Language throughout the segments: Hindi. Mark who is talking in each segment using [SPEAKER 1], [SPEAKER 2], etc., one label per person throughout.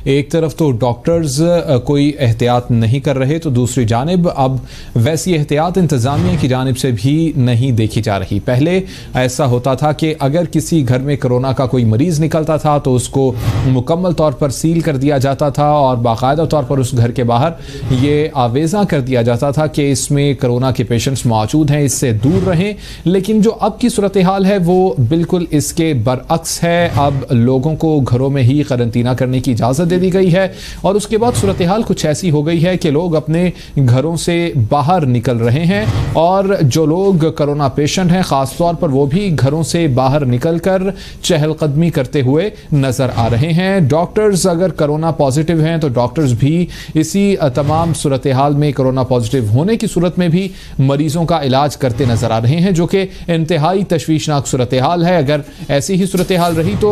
[SPEAKER 1] एक तरफ तो डॉक्टर्स कोई एहतियात नहीं कर रहे, तो दूसरी जानिब अब वैसी एहतियात इंतज़ामिया की जानिब से भी नहीं देखी जा रही। पहले ऐसा होता था कि अगर किसी घर में कोरोना का कोई मरीज़ निकलता था तो उसको मुकम्मल तौर पर सील कर दिया जाता था और बाकायदा तौर पर उस घर के बाहर ये आवेज़ा कर दिया जाता था कि इसमें कोरोना के पेशेंट्स मौजूद हैं, इससे दूर रहें। लेकिन जो अब की सूरत हाल है वो बिल्कुल इसके बरअक्स है। अब लोगों को घरों में ही करंतना करने की इजाज़त दे दी गई है और उसके बाद सूरत हाल कुछ ऐसी हो गई है कि लोग अपने घरों से बाहर निकल रहे हैं और जो लोग कोरोना पेशेंट हैं ख़ास तौर पर वो भी घरों से बाहर निकलकर चहलकदमी करते हुए नज़र आ रहे हैं। डॉक्टर्स अगर कोरोना पॉजिटिव हैं तो डॉक्टर्स भी इसी तमाम सूरत हाल में कोरोना पॉजिटिव होने की सूरत में भी मरीजों का इलाज करते नजर आ रहे हैं, जो कि इंतहाई तशवीशनाक सूरत हाल है। अगर ऐसी ही सूरत हाल रही तो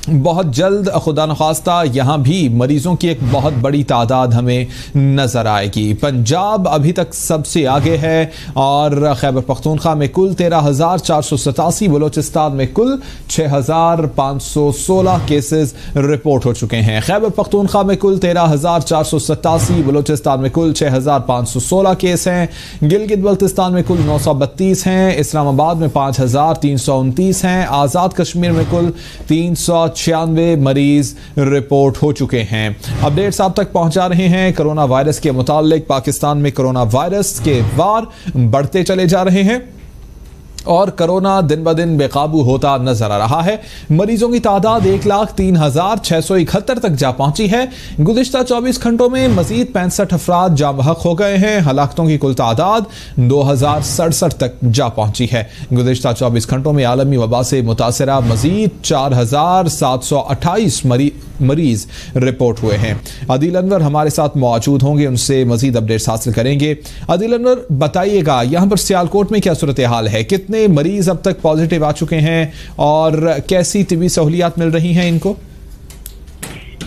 [SPEAKER 1] बहुत जल्द खुदा न खास्ता यहाँ भी मरीजों की एक बहुत बड़ी तादाद हमें नज़र आएगी। पंजाब अभी तक सबसे आगे है और खैबर पख्तूनख्वा में कुल 13,487, बलोचिस्तान में कुल 6,516 केसेस रिपोर्ट हो चुके हैं। खैबर पख्तूनख्वा में कुल 13,487, बलोचिस्तान में कुल 6,516 केस हैं। गिलगित बल्तिस्तान में कुल 932 हैं। इस्लामाबाद में 5,329 हैं। आज़ाद कश्मीर में कुल 396 मरीज रिपोर्ट हो चुके हैं। अपडेट्स आप तक पहुंचा रहे हैं कोरोना वायरस के मुतालिक। पाकिस्तान में कोरोना वायरस के वार बढ़ते चले जा रहे हैं और कोरोना दिन ब दिन बेकाबू होता नजर आ रहा है। मरीजों की तादाद 1,03,671 तक जा पहुंची है। गुज़िश्ता 24 घंटों में मजीद 65 अफराद जाँ बहक हो गए हैं। हलाकतों की कुल तादाद 2,067 तक जा पहुंची है। गुज़िश्ता 24 घंटों में आलमी वबा से मुतासरा मजीद 4,728 मरीज रिपोर्ट हुए हैं। अदील अनवर हमारे साथ मौजूद होंगे, उनसे मजीद अपडेट्स हासिल करेंगे। अदील अनवर, बताइएगा यहाँ पर सियालकोट में क्या सूरत हाल है? कितने मरीज अब तक पॉजिटिव आ चुके हैं और कैसी तिबी सहूलियात मिल रही हैं इनको?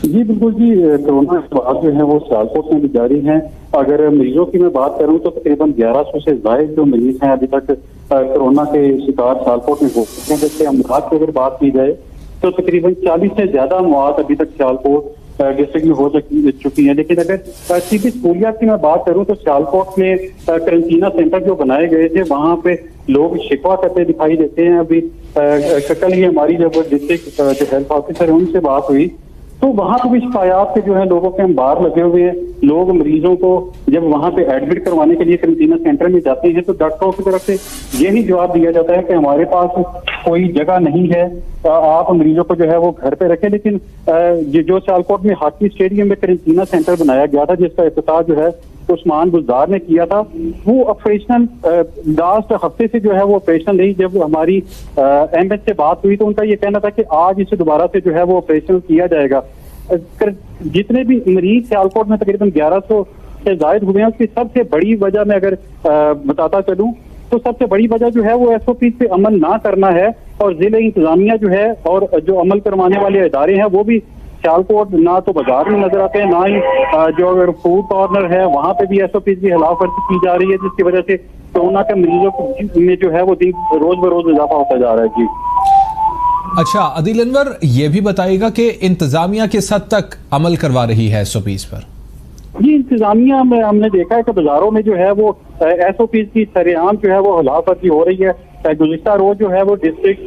[SPEAKER 2] जी बिल्कुल जी, कोरोना के बाद जो है वो सियालकोट में भी जारी है। अगर मरीजों की मैं बात करूं तो तकरीबन 1100 से ज्यादा जो मरीज हैं अभी तक कोरोना के शिकार सियालकोट में हो चुके हैं। जैसे अमवात की अगर बात की जाए तो तकरीबन 40 से ज्यादा अमवात अभी तक सियालकोट डिस्ट्रिक्ट में हो चुकी है। लेकिन अगर तिबी सहूलियात की मैं बात करूं तो सियालकोट में करंतना सेंटर जो बनाए गए थे वहां पे लोग शिकवा करते दिखाई देते हैं। अभी कल ही हमारी जब डिस्ट्रिक्ट जो हेल्थ ऑफिसर है उनसे बात हुई तो वहां पे भी शिकायत के जो है लोगों के अंबार लगे हुए हैं। लोग मरीजों को जब वहां पे एडमिट करवाने के लिए करंतना सेंटर में जाते हैं तो डॉक्टरों की तरफ से यही जवाब दिया जाता है कि हमारे पास कोई जगह नहीं है, आप मरीजों को जो है वो घर पे रखें। लेकिन जो सियालकोट में हॉकी स्टेडियम में करंतना सेंटर बनाया गया था जिसका इफ्तिताह जो है उस्मान बुज़दार ने किया था, वो ऑपरेशनल लास्ट हफ्ते से जो है वो ऑपरेशनल नहीं। जब हमारी एमएच से बात हुई तो उनका ये कहना था कि आज इसे दोबारा से जो है वो ऑपरेशनल किया जाएगा। जितने भी मरीज सियालकोट में तकरीबन 1100 से जायद हुए हैं उसकी सबसे बड़ी वजह मैं अगर बताता चलूं तो सबसे बड़ी वजह जो है वो एसओपी पे अमल ना करना है और जिले इंतजामिया जो है और जो अमल करवाने वाले इदारे हैं वो भी सियालकोट ना तो बाजार में नजर आते हैं, ना ही जो अगर फूड कॉर्नर है वहां पे भी एसओपी की खिलाफवर्जी की जा रही है, जिसकी वजह से कोरोना के मरीजों में जो है वो दिन रोज बरोज इजाफा होता जा रहा है। जी
[SPEAKER 1] अच्छा अदील अनवर, ये भी बताइएगा कि इंतजामिया किस हद तक अमल करवा रही है एसओपीज पर?
[SPEAKER 2] जी इंतजामिया में हमने देखा है कि बाजारों में जो है वो एसओपीज की सरेआम जो है वो खिलाफवर्जी हो रही है। गुज़िश्ता रोज जो है वो डिस्ट्रिक्ट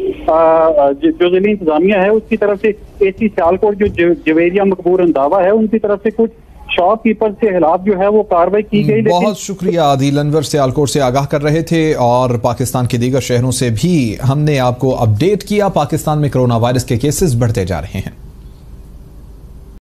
[SPEAKER 2] जो जिले इंतजामिया है उसकी तरफ से एसी सियालकोट जो जवेरिया मकबूर अंदावा है उनकी तरफ से कुछ शॉपकीपर के खिलाफ जो है वो कार्रवाई की गई।
[SPEAKER 1] बहुत शुक्रिया अदील अनवर, सियालकोट से आगाह कर रहे थे और पाकिस्तान के दीगर शहरों से भी हमने आपको अपडेट किया। पाकिस्तान में कोरोना वायरस के केसेस बढ़ते जा रहे हैं।